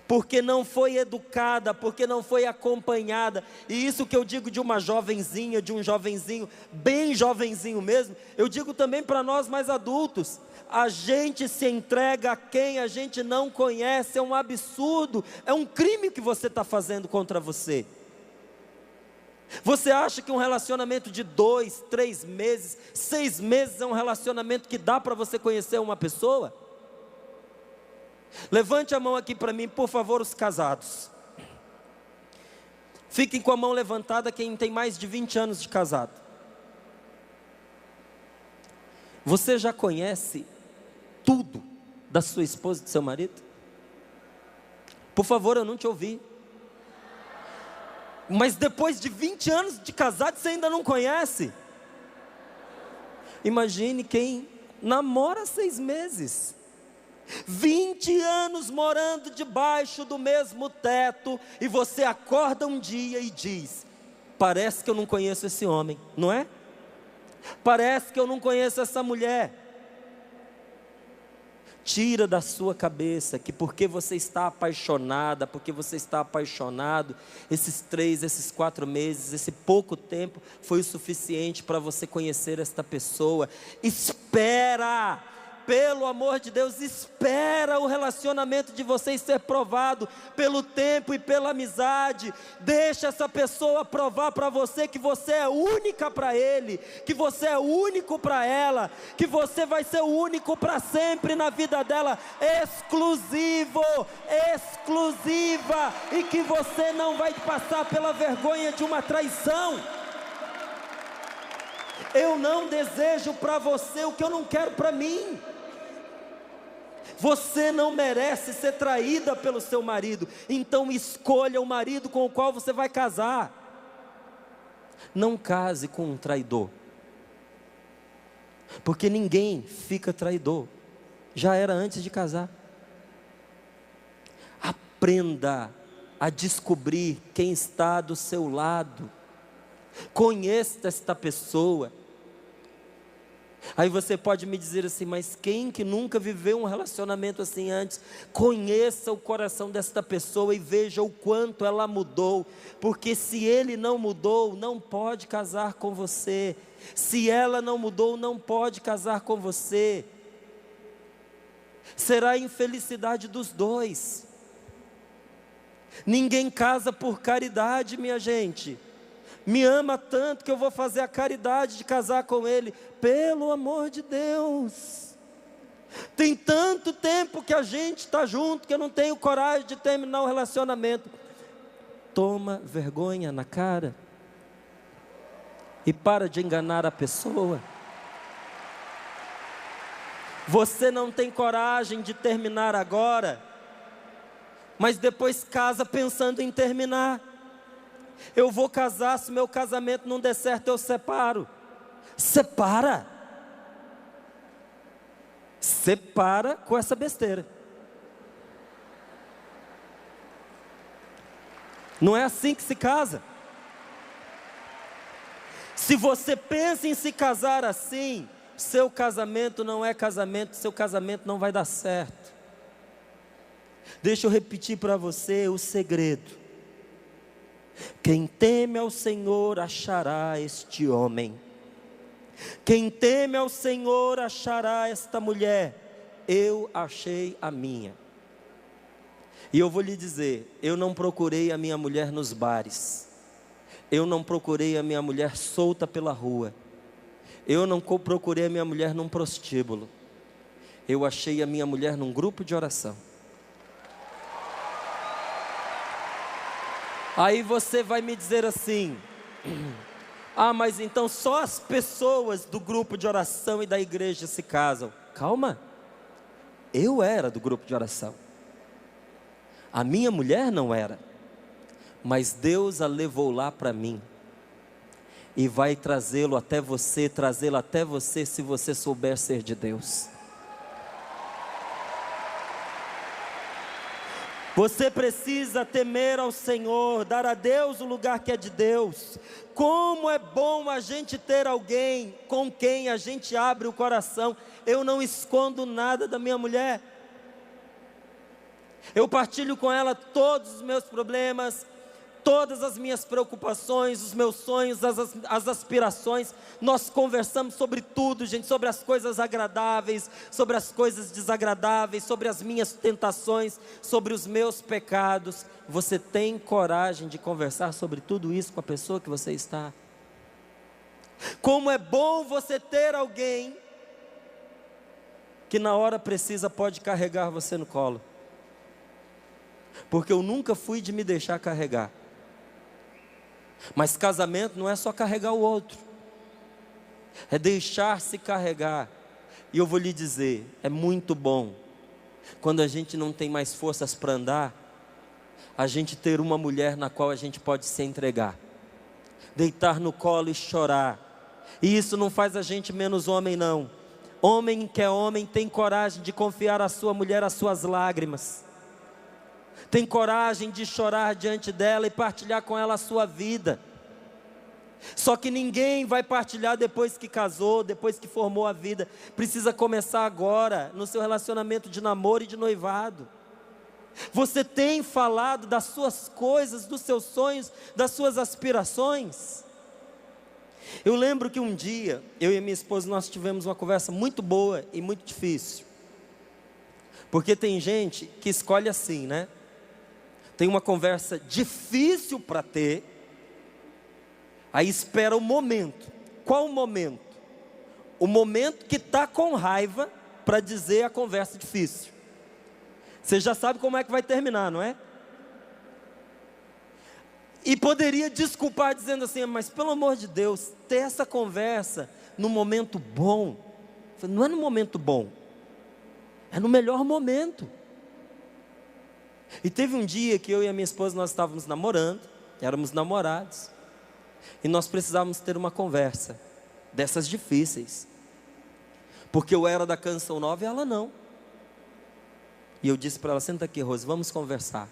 Porque não foi educada, porque não foi acompanhada. E isso que eu digo de uma jovenzinha, de um jovenzinho, bem jovenzinho mesmo, eu digo também para nós mais adultos. A gente se entrega a quem a gente não conhece, é um absurdo, é um crime que você está fazendo contra você. Você acha que um relacionamento de 2, 3 meses, 6 meses é um relacionamento que dá para você conhecer uma pessoa? Levante a mão aqui para mim, por favor, os casados. Fiquem com a mão levantada quem tem mais de 20 anos de casado. Você já conhece tudo da sua esposa e do seu marido? Por favor, eu não te ouvi. Mas depois de 20 anos de casado, você ainda não conhece? Imagine quem namora 6 meses. 20 anos morando debaixo do mesmo teto, e você acorda um dia e diz: parece que eu não conheço esse homem, não é? Parece que eu não conheço essa mulher. Tira da sua cabeça que porque você está apaixonada, porque você está apaixonado, esses 3, esses 4 meses, esse pouco tempo foi o suficiente para você conhecer esta pessoa. Espera, pelo amor de Deus, espera o relacionamento de vocês ser provado pelo tempo e pela amizade. Deixa essa pessoa provar para você que você é única para ele, que você é único para ela, que você vai ser único para sempre na vida dela, exclusivo, exclusiva, e que você não vai passar pela vergonha de uma traição. Eu não desejo para você o que eu não quero para mim. Você não merece ser traída pelo seu marido, então escolha o marido com o qual você vai casar. Não case com um traidor, porque ninguém fica traidor, já era antes de casar. Aprenda a descobrir quem está do seu lado, conheça esta pessoa. Aí você pode me dizer assim, mas quem que nunca viveu um relacionamento assim antes? Conheça o coração desta pessoa e veja o quanto ela mudou, porque se ele não mudou, não pode casar com você. Se ela não mudou, não pode casar com você. Será a infelicidade dos dois. Ninguém casa por caridade, minha gente. Me ama tanto que eu vou fazer a caridade de casar com ele. Pelo amor de Deus. Tem tanto tempo que a gente está junto que eu não tenho coragem de terminar o relacionamento. Toma vergonha na cara e para de enganar a pessoa. Você não tem coragem de terminar agora, mas depois casa pensando em terminar. Eu vou casar, se meu casamento não der certo eu separo. Separa com essa besteira. Não é assim que se casa. Se você pensa em se casar assim, seu casamento não é casamento, seu casamento não vai dar certo. Deixa eu repetir para você o segredo. Quem teme ao Senhor achará este homem. Quem teme ao Senhor achará esta mulher. Eu achei a minha. E eu vou lhe dizer, eu não procurei a minha mulher nos bares. Eu não procurei a minha mulher solta pela rua. Eu não procurei a minha mulher num prostíbulo. Eu achei a minha mulher num grupo de oração. Aí você vai me dizer assim, mas então só as pessoas do grupo de oração e da igreja se casam. Calma, eu era do grupo de oração. A minha mulher não era, mas Deus a levou lá para mim. E vai trazê-la até você se você souber ser de Deus. Você precisa temer ao Senhor, dar a Deus o lugar que é de Deus. Como é bom a gente ter alguém com quem a gente abre o coração. Eu não escondo nada da minha mulher. Eu partilho com ela todos os meus problemas, todas as minhas preocupações, os meus sonhos, as aspirações. Nós conversamos sobre tudo, gente, sobre as coisas agradáveis, sobre as coisas desagradáveis, sobre as minhas tentações, sobre os meus pecados. Você tem coragem de conversar sobre tudo isso com a pessoa que você está? Como é bom você ter alguém que na hora precisa pode carregar você no colo. Porque eu nunca fui de me deixar carregar. Mas casamento não é só carregar o outro, é deixar-se carregar. E eu vou lhe dizer, é muito bom quando a gente não tem mais forças para andar, a gente ter uma mulher na qual a gente pode se entregar, deitar no colo e chorar. E isso não faz a gente menos homem, não. Homem que é homem tem coragem de confiar à sua mulher as suas lágrimas, tem coragem de chorar diante dela e partilhar com ela a sua vida. Só que ninguém vai partilhar depois que casou, depois que formou a vida. Precisa começar agora, no seu relacionamento de namoro e de noivado. Você tem falado das suas coisas, dos seus sonhos, das suas aspirações? Eu lembro que um dia, eu e minha esposa, nós tivemos uma conversa muito boa e muito difícil. Porque tem gente que escolhe assim, né? Tem uma conversa difícil para ter, aí espera o momento. Qual o momento? O momento que está com raiva para dizer a conversa difícil. Você já sabe como é que vai terminar, não é? E poderia desculpar dizendo assim, mas pelo amor de Deus, ter essa conversa no momento bom. Não é no momento bom, é no melhor momento. E teve um dia que eu e a minha esposa, nós estávamos namorando, éramos namorados. E nós precisávamos ter uma conversa dessas difíceis, porque eu era da canção nova e ela não. E eu disse para ela: senta aqui, Rose, vamos conversar.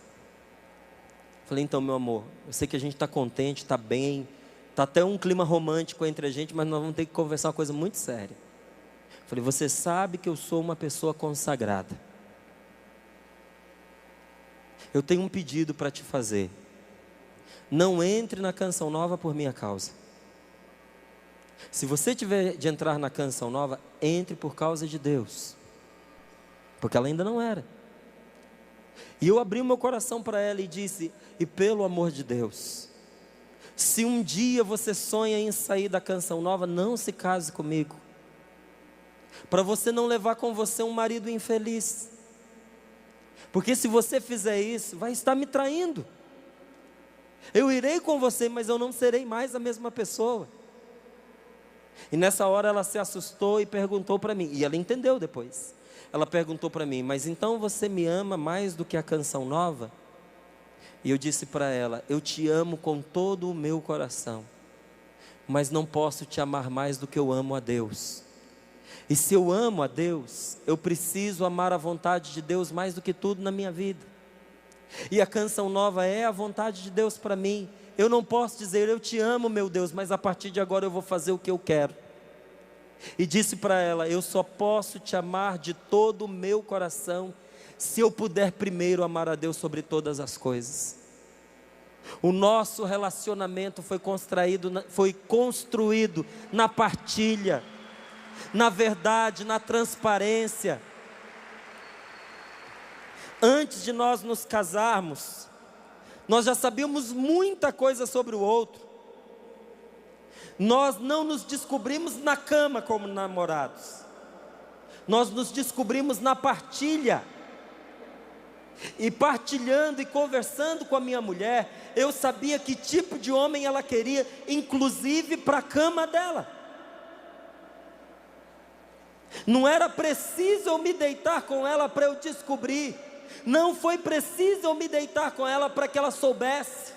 Falei: então, meu amor, eu sei que a gente está contente, está bem, está até um clima romântico entre a gente, mas nós vamos ter que conversar uma coisa muito séria. Falei: você sabe que eu sou uma pessoa consagrada. Eu tenho um pedido para te fazer. Não entre na canção nova por minha causa. Se você tiver de entrar na canção nova, entre por causa de Deus, porque ela ainda não era. E eu abri o meu coração para ela e disse: e pelo amor de Deus, se um dia você sonha em sair da canção nova, não se case comigo, para você não levar com você um marido infeliz, porque se você fizer isso, vai estar me traindo. Eu irei com você, mas eu não serei mais a mesma pessoa. E nessa hora ela se assustou e perguntou para mim, e ela entendeu depois. Ela perguntou para mim: mas então você me ama mais do que a canção nova? E eu disse para ela: eu te amo com todo o meu coração, mas não posso te amar mais do que eu amo a Deus. E se eu amo a Deus, eu preciso amar a vontade de Deus mais do que tudo na minha vida. E a canção nova é a vontade de Deus para mim. Eu não posso dizer: eu te amo, meu Deus, mas a partir de agora eu vou fazer o que eu quero. E disse para ela: eu só posso te amar de todo o meu coração se eu puder primeiro amar a Deus sobre todas as coisas. O nosso relacionamento foi construído na partilha, na verdade, na transparência. Antes de nós nos casarmos, nós já sabíamos muita coisa sobre o outro. Nós não nos descobrimos na cama como namorados. Nós nos descobrimos na partilha. E partilhando e conversando com a minha mulher, eu sabia que tipo de homem ela queria, inclusive para a cama dela. Não era preciso eu me deitar com ela para eu descobrir. Não foi preciso eu me deitar com ela para que ela soubesse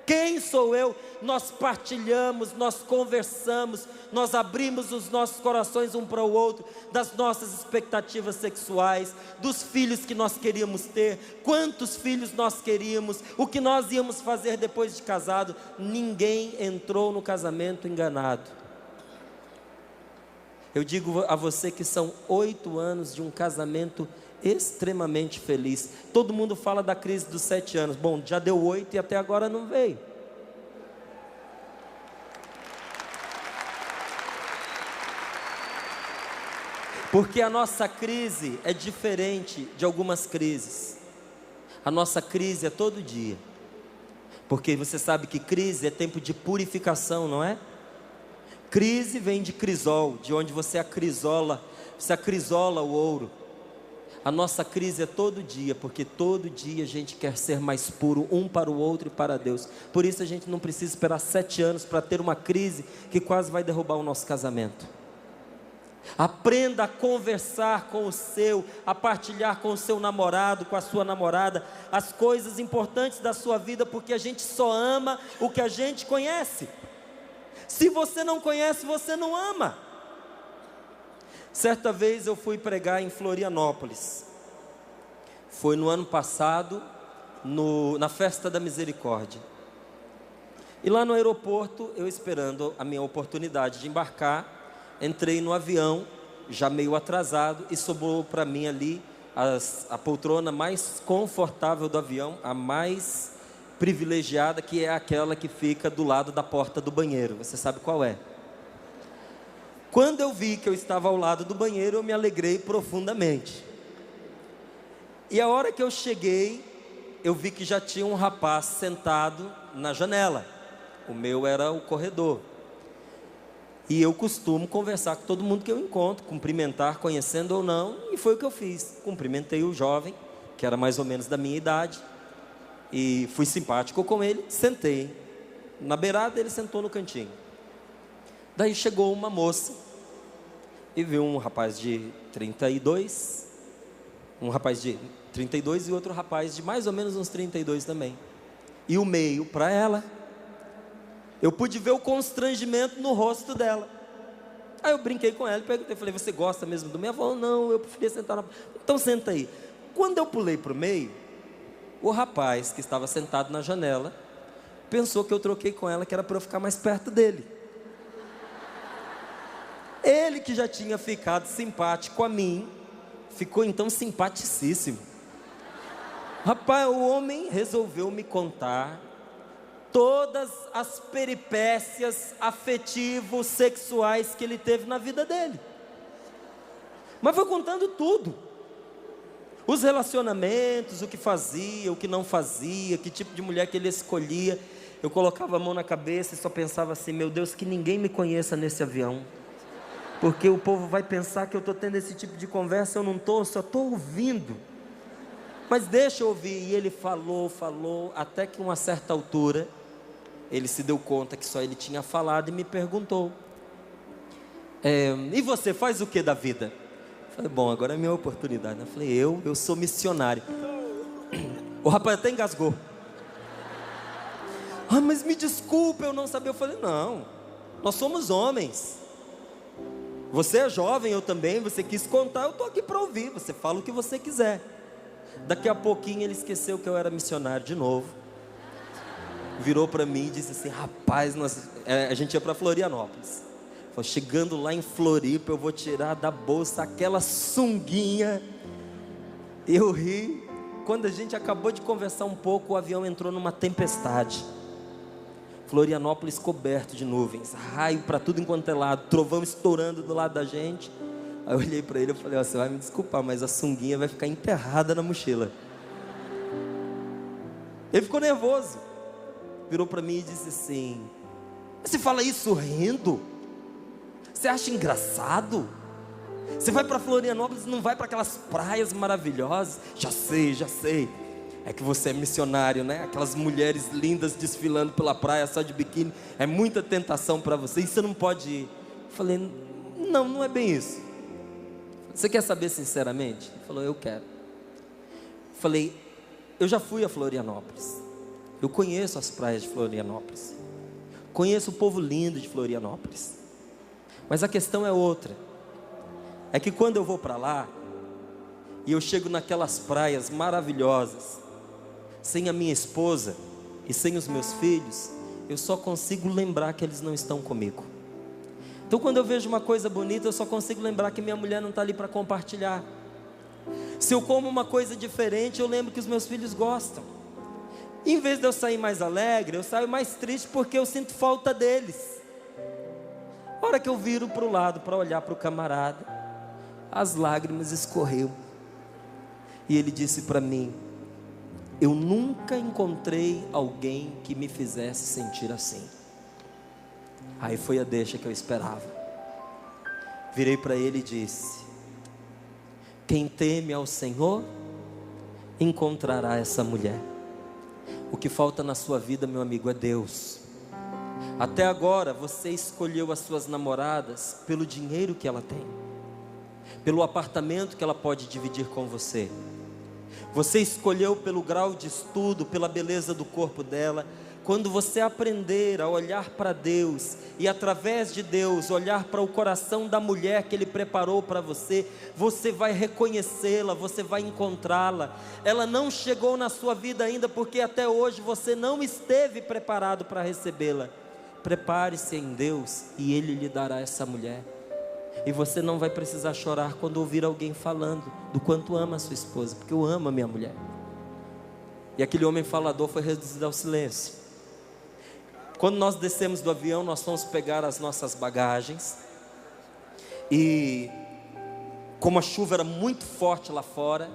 quem sou eu. Nós partilhamos, nós conversamos, nós abrimos os nossos corações um para o outro, das nossas expectativas sexuais, dos filhos que nós queríamos ter, quantos filhos nós queríamos, o que nós íamos fazer depois de casado. Ninguém entrou no casamento enganado. Eu digo a você que são 8 anos de um casamento extremamente feliz. Todo mundo fala da crise dos 7 anos. Bom, já deu 8 e até agora não veio. Porque a nossa crise é diferente de algumas crises. A nossa crise é todo dia. Porque você sabe que crise é tempo de purificação, não é? Crise vem de crisol, de onde você acrisola o ouro. A nossa crise é todo dia, porque todo dia a gente quer ser mais puro um para o outro e para Deus. Por isso a gente não precisa esperar 7 anos para ter uma crise que quase vai derrubar o nosso casamento. Aprenda a conversar com o seu, a partilhar com o seu namorado, com a sua namorada, as coisas importantes da sua vida, porque a gente só ama o que a gente conhece. Se você não conhece, você não ama. Certa vez eu fui pregar em Florianópolis. Foi no ano passado, na Festa da Misericórdia. E lá no aeroporto, eu esperando a minha oportunidade de embarcar, entrei no avião, já meio atrasado, e sobrou para mim ali a poltrona mais confortável do avião, a mais privilegiada, que é aquela que fica do lado da porta do banheiro. Você sabe qual é? Quando eu vi que eu estava ao lado do banheiro, eu me alegrei profundamente. E a hora que eu cheguei, eu vi que já tinha um rapaz sentado na janela. O meu era o corredor. E eu costumo conversar com todo mundo que eu encontro, cumprimentar, conhecendo ou não, e foi o que eu fiz. Cumprimentei o jovem, que era mais ou menos da minha idade, e fui simpático com ele, sentei. Na beirada, ele sentou no cantinho. Daí chegou uma moça e viu um rapaz de 32, e outro rapaz de mais ou menos uns 32 também. E o meio para ela. eu pude ver o constrangimento no rosto dela. Aí eu brinquei com ela, perguntei, falei, você gosta mesmo do meio? Ela falou, não, eu preferia sentar na... Então senta aí. Quando eu pulei para o meio, o rapaz que estava sentado na janela pensou que eu troquei com ela, que era para eu ficar mais perto dele. Ele, que já tinha ficado simpático a mim, ficou então simpaticíssimo. Rapaz, o homem resolveu me contar todas as peripécias afetivos, sexuais que ele teve na vida dele. Mas foi contando tudo. Os relacionamentos, o que fazia, o que não fazia, que tipo de mulher que ele escolhia. Eu colocava a mão na cabeça e só pensava assim, meu Deus, que ninguém me conheça nesse avião. Porque o povo vai pensar que eu estou tendo esse tipo de conversa, eu não estou, só estou ouvindo. Mas deixa eu ouvir. E ele falou, até que uma certa altura, ele se deu conta que só ele tinha falado e me perguntou, e você faz o que da vida? Eu falei, bom, agora é a minha oportunidade. Eu falei, eu sou missionário. O rapaz até engasgou. Ah, mas me desculpa, eu não sabia. Eu falei, não, nós somos homens. Você é jovem, eu também, você quis contar, eu estou aqui para ouvir. Você fala o que você quiser. Daqui a pouquinho ele esqueceu que eu era missionário de novo. Virou para mim e disse assim, rapaz, a gente ia para Florianópolis. Falou, chegando lá em Floripa, eu vou tirar da bolsa aquela sunguinha. Eu ri. Quando a gente acabou de conversar um pouco, o avião entrou numa tempestade. Florianópolis coberto de nuvens, raio para tudo enquanto é lado, trovão estourando do lado da gente. Aí eu olhei para ele e falei, você vai me desculpar, mas a sunguinha vai ficar enterrada na mochila. Ele ficou nervoso, virou para mim e disse assim, você fala isso rindo? Você acha engraçado? Você vai para Florianópolis e não vai para aquelas praias maravilhosas? Já sei. É que você é missionário, né? Aquelas mulheres lindas desfilando pela praia só de biquíni, é muita tentação para você, e você não pode ir. Eu falei, não é bem isso. Você quer saber sinceramente? Ele falou, eu quero. Eu falei, eu já fui a Florianópolis, eu conheço as praias de Florianópolis, conheço o povo lindo de Florianópolis, mas a questão é outra. É que quando eu vou para lá e eu chego naquelas praias maravilhosas, sem a minha esposa e sem os meus filhos, eu só consigo lembrar que eles não estão comigo. Então quando eu vejo uma coisa bonita, eu só consigo lembrar que minha mulher não está ali para compartilhar. Se eu como uma coisa diferente, eu lembro que os meus filhos gostam. Em vez de eu sair mais alegre, eu saio mais triste porque eu sinto falta deles. A hora que eu viro para o lado para olhar para o camarada, as lágrimas escorreram. E ele disse para mim, eu nunca encontrei alguém que me fizesse sentir assim. Aí foi a deixa que eu esperava. Virei para ele e disse, quem teme ao Senhor, encontrará essa mulher. O que falta na sua vida, meu amigo, é Deus. Até agora você escolheu as suas namoradas pelo dinheiro que ela tem, pelo apartamento que ela pode dividir com você. Você escolheu pelo grau de estudo, pela beleza do corpo dela. Quando você aprender a olhar para Deus e através de Deus olhar para o coração da mulher que Ele preparou para você, você vai reconhecê-la, você vai encontrá-la. Ela não chegou na sua vida ainda porque até hoje você não esteve preparado para recebê-la. Prepare-se em Deus e Ele lhe dará essa mulher. E você não vai precisar chorar quando ouvir alguém falando do quanto ama a sua esposa, porque eu amo a minha mulher. E aquele homem falador foi reduzido ao silêncio. Quando nós descemos do avião, nós fomos pegar as nossas bagagens. E como a chuva era muito forte lá fora,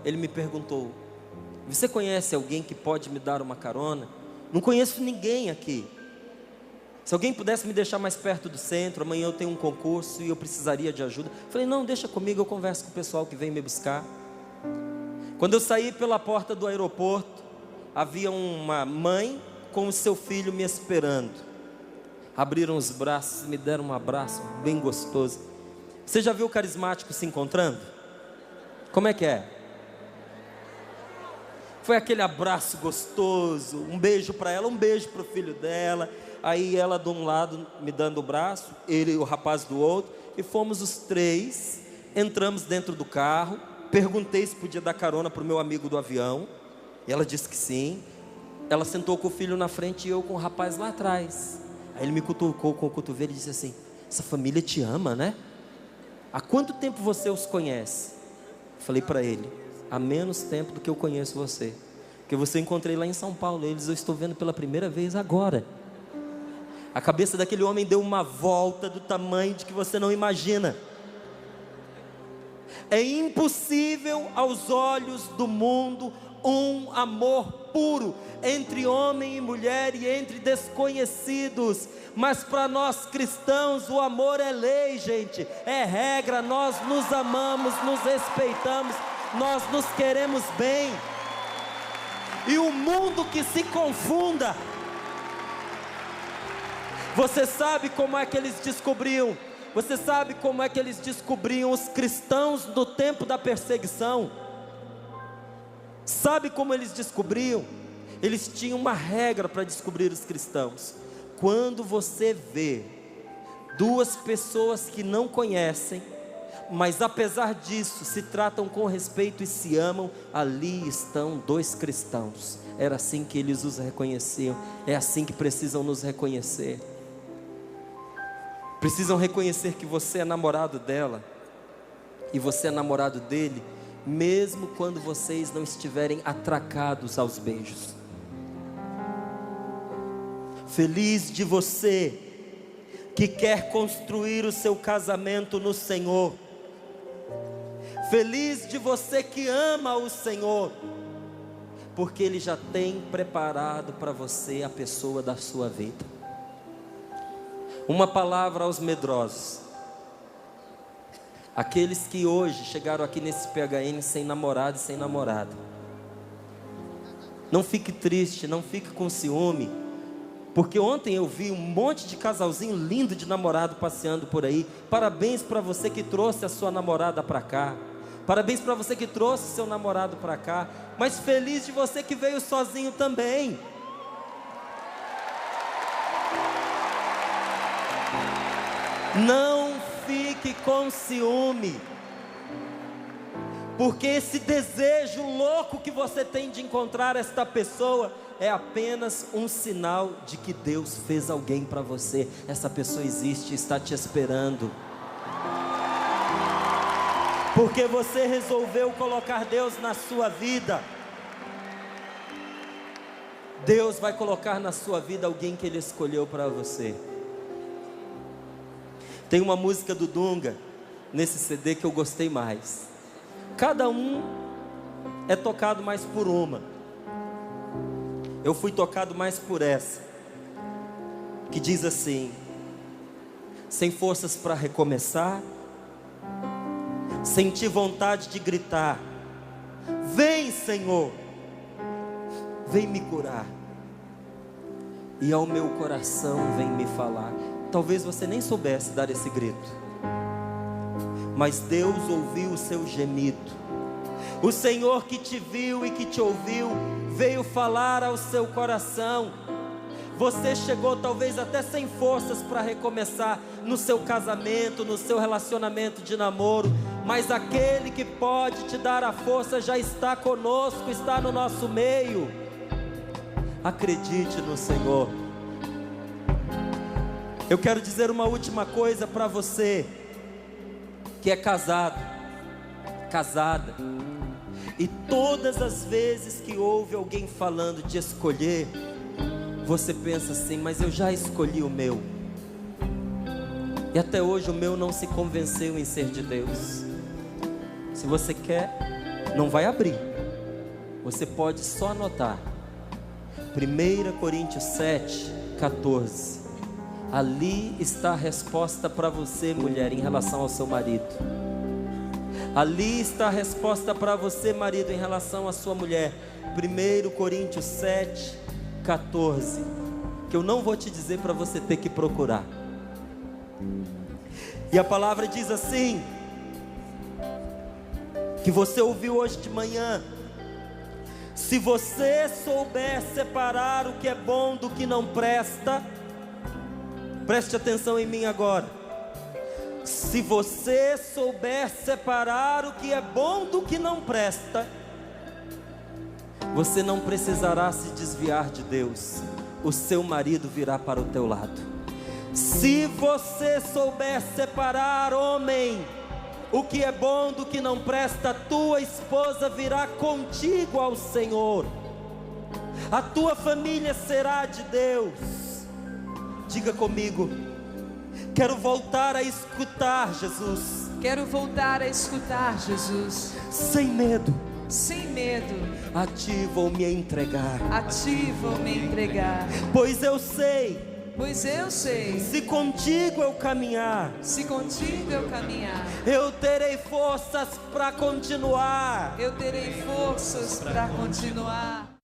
ele me perguntou, você conhece alguém que pode me dar uma carona? Não conheço ninguém aqui. Se alguém pudesse me deixar mais perto do centro, amanhã eu tenho um concurso e eu precisaria de ajuda. Falei, não, deixa comigo, eu converso com o pessoal que vem me buscar. Quando eu saí pela porta do aeroporto, havia uma mãe com o seu filho me esperando. Abriram os braços, me deram um abraço bem gostoso. Você já viu o carismático se encontrando? Como é que é? Foi aquele abraço gostoso, um beijo para ela, um beijo para o filho dela. Aí ela de um lado me dando o braço, ele e o rapaz do outro, e fomos os três, entramos dentro do carro, perguntei se podia dar carona para o meu amigo do avião, e ela disse que sim. Ela sentou com o filho na frente e eu com o rapaz lá atrás. Aí ele me cutucou com o cotovelo e disse assim: essa família te ama, né? Há quanto tempo você os conhece? Falei para ele: há menos tempo do que eu conheço você, porque você encontrei lá em São Paulo, eles eu estou vendo pela primeira vez agora. A cabeça daquele homem deu uma volta do tamanho de que você não imagina. É impossível aos olhos do mundo um amor puro entre homem e mulher e entre desconhecidos, mas para nós cristãos o amor é lei, gente, é regra. Nós nos amamos, nos respeitamos, nós nos queremos bem, e o mundo que se confunda. Você sabe como é que eles descobriam? Você sabe como é que eles descobriam os cristãos no tempo da perseguição? Sabe como eles descobriam? Eles tinham uma regra para descobrir os cristãos. Quando você vê duas pessoas que não conhecem, mas apesar disso se tratam com respeito e se amam, ali estão dois cristãos. Era assim que eles os reconheciam. É assim que precisam nos reconhecer. Precisam reconhecer que você é namorado dela e você é namorado dele, mesmo quando vocês não estiverem atracados aos beijos. Feliz de você que quer construir o seu casamento no Senhor. Feliz de você que ama o Senhor, porque Ele já tem preparado para você a pessoa da sua vida. Uma palavra aos medrosos, aqueles que hoje chegaram aqui nesse PHN sem namorado e sem namorada. Não fique triste, não fique com ciúme, porque ontem eu vi um monte de casalzinho lindo de namorado passeando por aí. Parabéns para você que trouxe a sua namorada para cá. Parabéns para você que trouxe seu namorado para cá. Mas feliz de você que veio sozinho também. Não fique com ciúme, porque esse desejo louco que você tem de encontrar esta pessoa é apenas um sinal de que Deus fez alguém para você. Essa pessoa existe e está te esperando, porque você resolveu colocar Deus na sua vida. Deus vai colocar na sua vida alguém que Ele escolheu para você. Tem uma música do Dunga nesse CD que eu gostei mais. Cada um é tocado mais por uma. Eu fui tocado mais por essa, que diz assim: sem forças para recomeçar, senti vontade de gritar: vem, Senhor, vem me curar, e ao meu coração vem me falar. Talvez você nem soubesse dar esse grito, mas Deus ouviu o seu gemido. O Senhor que te viu e que te ouviu veio falar ao seu coração. Você chegou talvez até sem forças para recomeçar no seu casamento, no seu relacionamento de namoro, mas aquele que pode te dar a força já está conosco, está no nosso meio. Acredite no Senhor. Eu quero dizer uma última coisa para você que é casado, casada, e todas as vezes que ouve alguém falando de escolher, você pensa assim: mas eu já escolhi o meu, e até hoje o meu não se convenceu em ser de Deus. Se você quer, não vai abrir, você pode só anotar 1 Coríntios 7:14. Ali está a resposta para você, mulher, em relação ao seu marido. Ali está a resposta para você, marido, em relação à sua mulher. 1 Coríntios 7:14, que eu não vou te dizer para você ter que procurar. E a palavra diz assim, que você ouviu hoje de manhã: se você souber separar o que é bom do que não presta, Preste atenção em mim agora. Se você souber separar o que é bom do que não presta, você não precisará se desviar de Deus. O seu marido virá para o teu lado. Se você souber separar, homem, o que é bom do que não presta, tua esposa virá contigo ao Senhor. A tua família será de Deus. Diga comigo: quero voltar a escutar Jesus. Quero voltar a escutar Jesus. Sem medo. Sem medo. A ti vou me entregar. A ti vou me entregar. Pois eu sei. Pois eu sei. Se contigo eu caminhar. Se contigo eu caminhar. Eu terei forças para continuar. Eu terei forças para continuar.